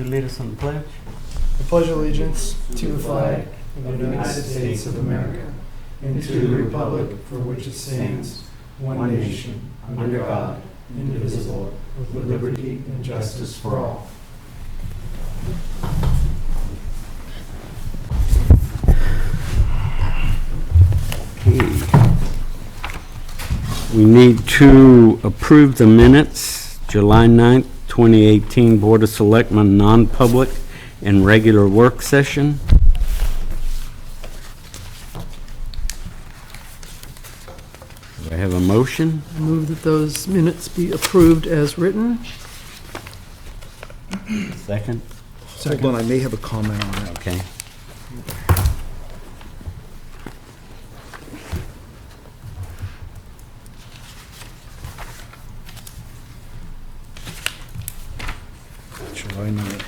Lead us on the pledge. I pledge allegiance to the flag of the United States of America and to the republic for which it stands, one nation, under God, indivisible, with liberty and justice for all. Okay. We need to approve the minutes, July 9th, 2018 Board of Selectmen non-public and regular work session. Do I have a motion? I move that those minutes be approved as written. Second? Hold on, I may have a comment on that. Okay. July 9th.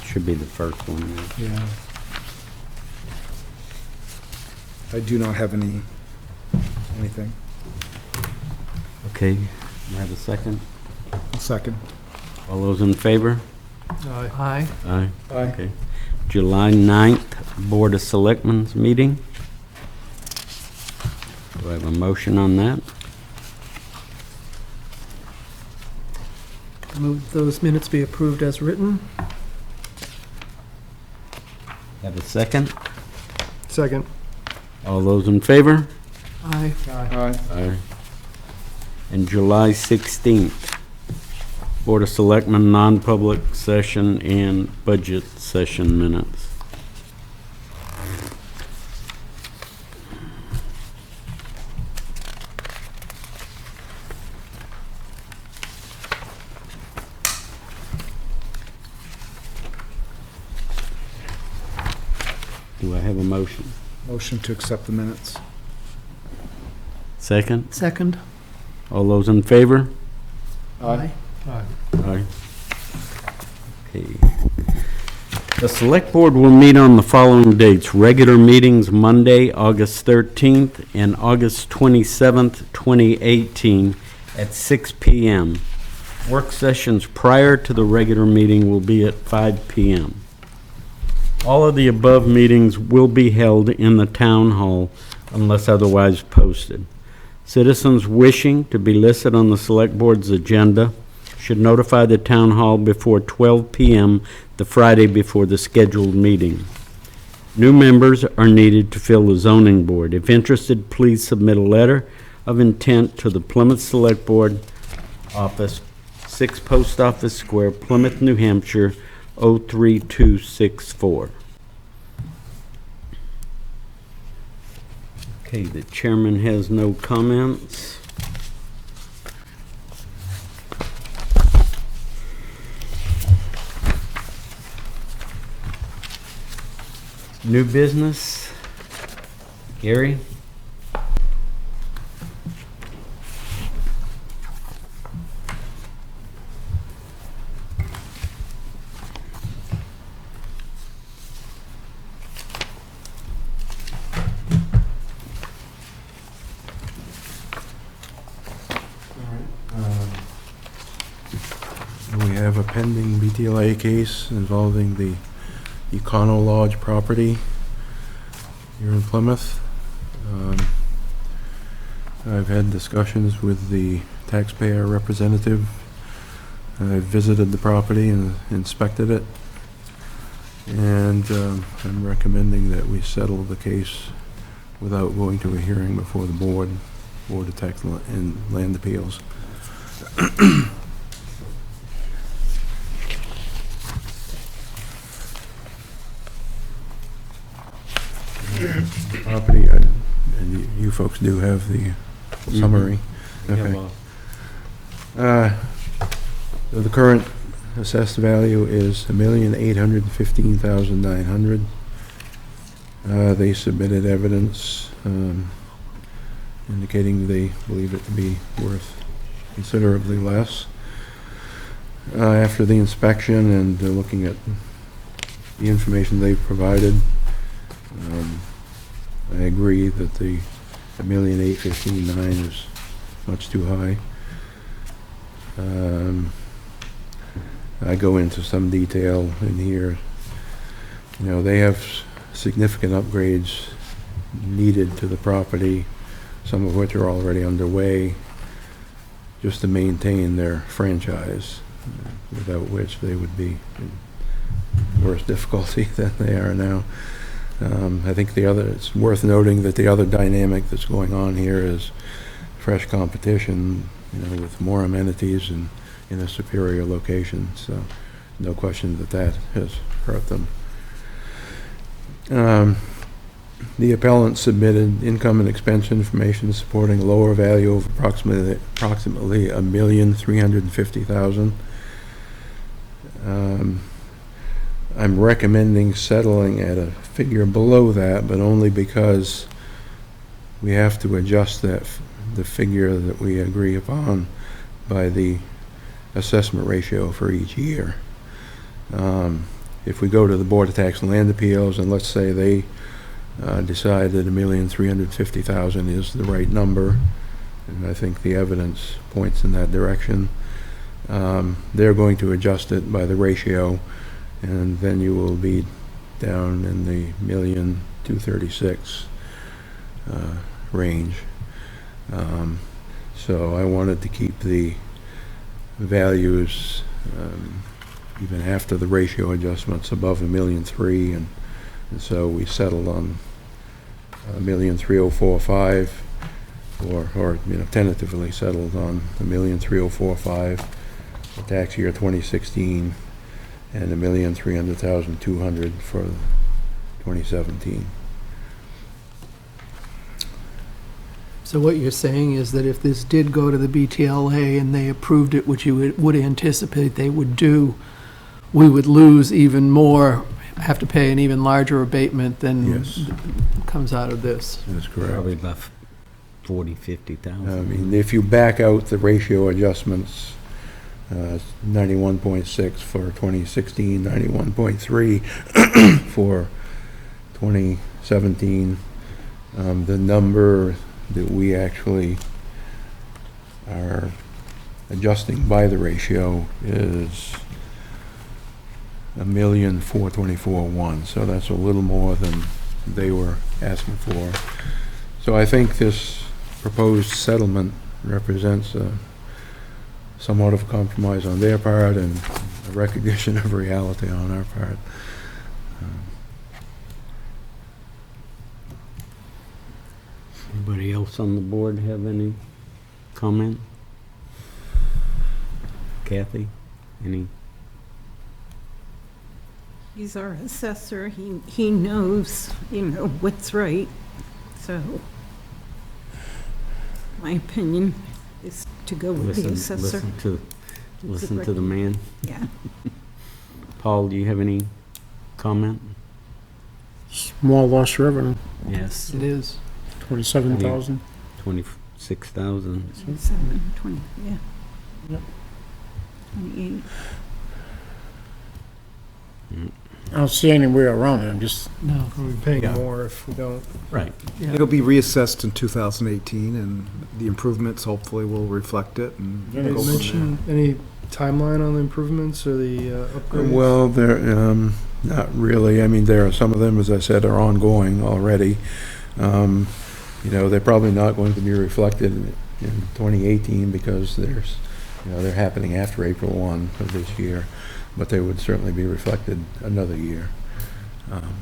Should be the first one. Yeah. I do not have anything. Okay. Do I have a second? I'll second. All those in favor? Aye. Aye. Aye. Okay. July 9th Board of Selectmen's meeting. Do I have a motion on that? I move those minutes be approved as written. Have a second? Second. All those in favor? Aye. Aye. Aye. And July 16th, Board of Selectmen non-public session and budget session minutes. Do I have a motion? Motion to accept the minutes. Second? Second. All those in favor? Aye. Aye. Okay. The Select Board will meet on the following dates. Regular meetings Monday, August 13th and August 27th, 2018 at 6 p.m. Work sessions prior to the regular meeting will be at 5 p.m. All of the above meetings will be held in the town hall unless otherwise posted. Citizens wishing to be listed on the Select Board's agenda should notify the town hall before 12 p.m. the Friday before the scheduled meeting. New members are needed to fill the zoning board. If interested, please submit a letter of intent to the Plymouth Selectboard office, 6 Post Office Square, Plymouth, New Hampshire, 03264. Okay, the chairman has no comments. New business? Gary? We have a pending BTLA case involving the Econolodge property here in Plymouth. I've had discussions with the taxpayer representative. I visited the property and inspected it, and I'm recommending that we settle the case without going to a hearing before the Board of Tax and Land Appeals. Property, and you folks do have the summary. Okay. So the current assessed value is $1,815,900. They submitted evidence indicating they believe it to be worth considerably less. After the inspection and looking at the information they've provided, I agree that the $1,815,900 is much too high. I go into some detail in here. You know, they have significant upgrades needed to the property, some of which are already underway, just to maintain their franchise, without which they would be in worse difficulty than they are now. I think it's worth noting that the other dynamic that's going on here is fresh competition, you know, with more amenities and in a superior location. So no question that has hurt them. The appellant submitted income and expense information supporting a lower value of approximately $1,350,000. I'm recommending settling at a figure below that, but only because we have to adjust the figure that we agree upon by the assessment ratio for each year. If we go to the Board of Tax and Land Appeals, and let's say they decide that $1,350,000 is the right number, and I think the evidence points in that direction, they're going to adjust it by the ratio, and then you will be down in the $1,236,000 range. So I wanted to keep the values even after the ratio adjustments above $1,300,000, and so we settled on $1,304,500, or you know, tentatively settled on $1,304,500 for tax year 2016, and $1,300,200 for 2017. So what you're saying is that if this did go to the BTLA and they approved it, which you would anticipate they would do, we would lose even more, have to pay an even larger abatement than Yes. comes out of this. That's correct. Probably about 40, 50,000. I mean, if you back out the ratio adjustments, 91.6 for 2016, 91.3 for 2017, the number that we actually are adjusting by the ratio is $1,424,100. So that's a little more than they were asking for. So I think this proposed settlement represents somewhat of a compromise on their part and a recognition of reality on our part. Anybody else on the board have any comment? Kathy, any? He's our assessor. He knows, what's right. So my opinion is to go with the assessor. Listen to the man. Yeah. Paul, do you have any comment? Small lost revenue, Yes. It is. 27,000. 26,000. 27, 20, yeah. Yep. 28. I don't see any way around it, I'm just, No. We'll be paying Yeah. more if we don't. Right. Yeah. It'll be reassessed in 2018, and the improvements hopefully will reflect it. And Yeah, Did go you from mention any timeline on the improvements or the upgrades? Well, they're not really. I mean, there are some of them, as I said, are ongoing already. They're probably not going to be reflected in 2018 because they're happening after April 1 of this year, but they would certainly be reflected another year. And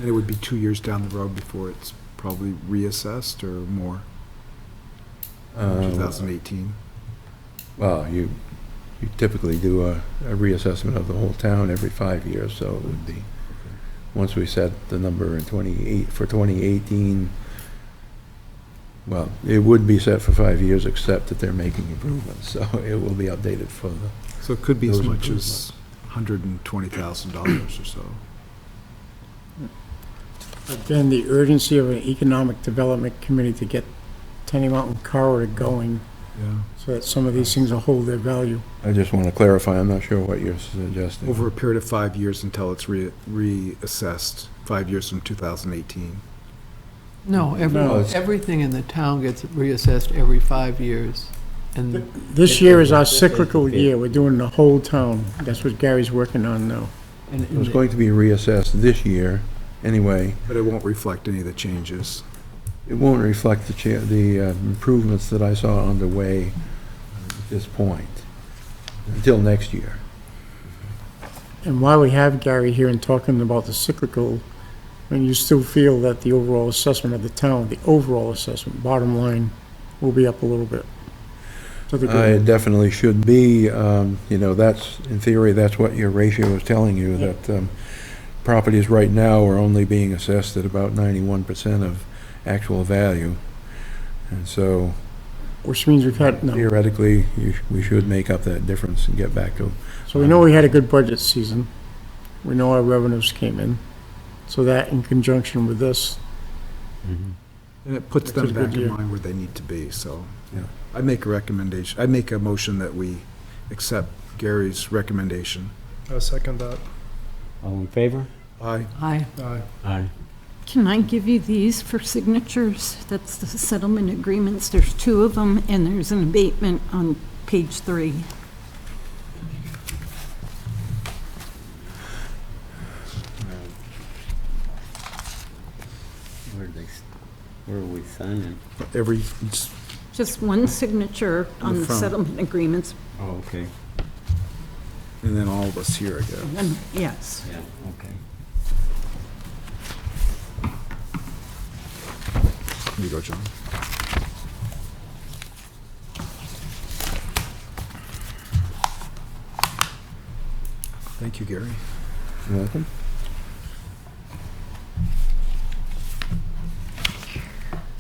it would be 2 years down the road before it's probably reassessed, or more, 2018. Well, you typically do a reassessment of the whole town every 5 years, so it would be, once we set the number in 2018, well, it would be set for 5 years, except that they're making improvements, so it will be updated for the, So it could be as Those much as $120,000 or so. again, the urgency of an economic development committee to get Tenny Mountain Corridor going, Yeah. so that some of these things will hold their value. I just want to clarify, I'm not sure what you're suggesting. Over a period of 5 years until it's reassessed, 5 years from 2018. No, No, it's- everything in the town gets reassessed every 5 years. And This year is our cyclical year. We're doing the whole town. That's what Gary's working on now. and- It was going to be reassessed this year, anyway. But it won't reflect any of the changes. It won't reflect the improvements that I saw underway at this point, until next year. And while we have Gary here and talking about the cyclical, and you still feel that the overall assessment of the town, the overall assessment, bottom line, will be up a little bit. So the good- It definitely should be, that's, in theory, that's what your ratio is telling you, that properties right now are only being assessed at about 91% of actual value. And so Which means we've had, no. theoretically, we should make up that difference and get back to. So we know we had a good budget season. We know our revenues came in. So that in conjunction with this, And it puts It's a them good back in year. line where they need to be, so. Yeah. I make a recommendation, I make a motion that we accept Gary's recommendation. I'll second that. All in favor? Aye. Aye. Aye. Can I give you these for signatures? That's the settlement agreements. There's 2 of them, and there's an abatement on page 3. Where are we signing? Every, Just one signature on the front. settlement agreements. Oh, okay. and then all of us here, I guess. And yes. Yeah, okay. Here you go, John. Thank you, Gary. You're welcome.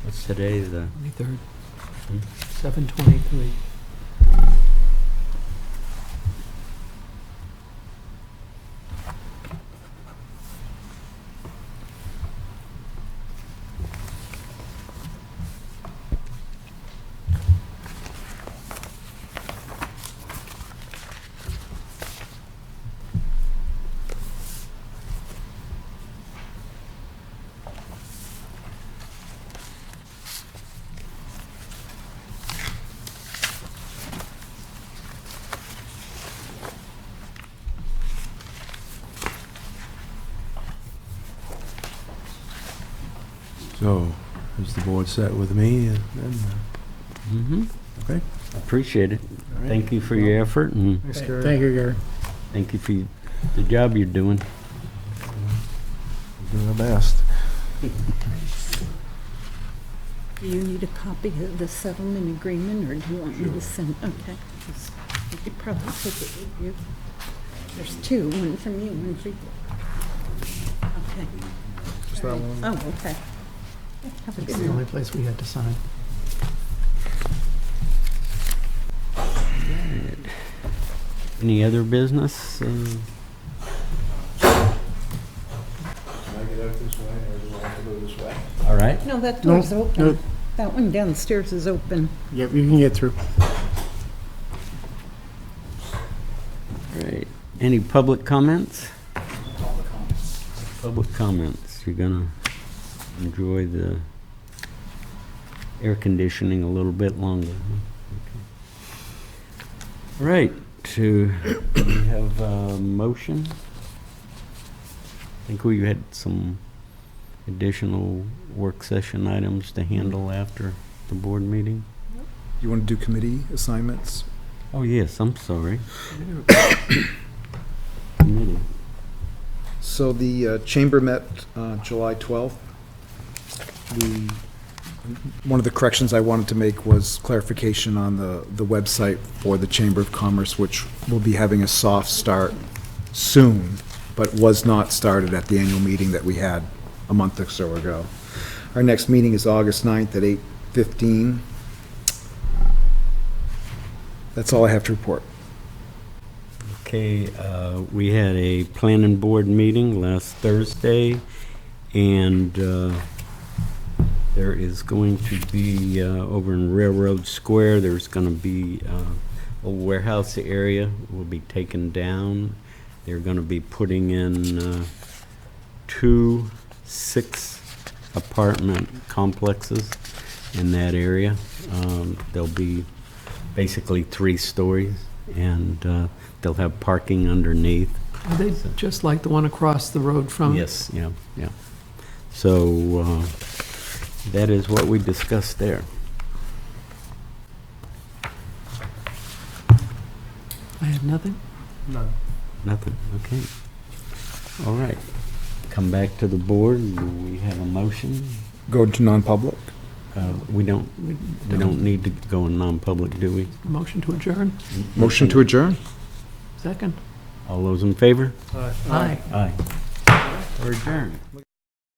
What's today, the? 23rd, 7:23. So, is the board set with me? Mm-hmm. Okay. Appreciate it. Thank you for your effort, and Thanks, Gary. thank you, Gary. thank you for the job you're doing. We're doing our best. Do you need a copy of the settlement agreement, or do you want me to send? Okay. 'Cause you could probably take it with you. There's 2, one from you, one for you. Okay. Just that one. Oh, okay. Have a It's good the one. only place we had to sign. Any other business? Can I get out this way, or do I have to go this way? All right. No, that No, door's no. open. That one downstairs is open. Yep, you can get through. All right. Any public comments? Public comments. You're gonna enjoy the air conditioning a little bit longer. Huh? Okay. All right. We have a motion. I think we had some additional work session items to handle after the board meeting. You want to do committee assignments? Oh, yes, I'm sorry. Committee. So the chamber met July 12th. One of the corrections I wanted to make was clarification on the website for the Chamber of Commerce, which will be having a soft start soon, but was not started at the annual meeting that we had a month or so ago. Our next meeting is August 9th at 8:15. That's all I have to report. Okay, we had a planning board meeting last Thursday, and there is going to be, over in Railroad Square, there's going to be a warehouse area will be taken down. They're going to be putting in 2 6-apartment complexes in that area. They'll be basically 3 stories, and they'll have parking underneath. Are they just like the one across the road from? Yes, yeah, yeah. So that is what we discussed there. I have nothing. Nothing, okay. All right. Come back to the board. Do we have a motion? Go to non-public? We don't need to go in non-public, do we? Motion to adjourn? Motion to adjourn? Second? All those in favor? Aye. Aye. We're adjourned.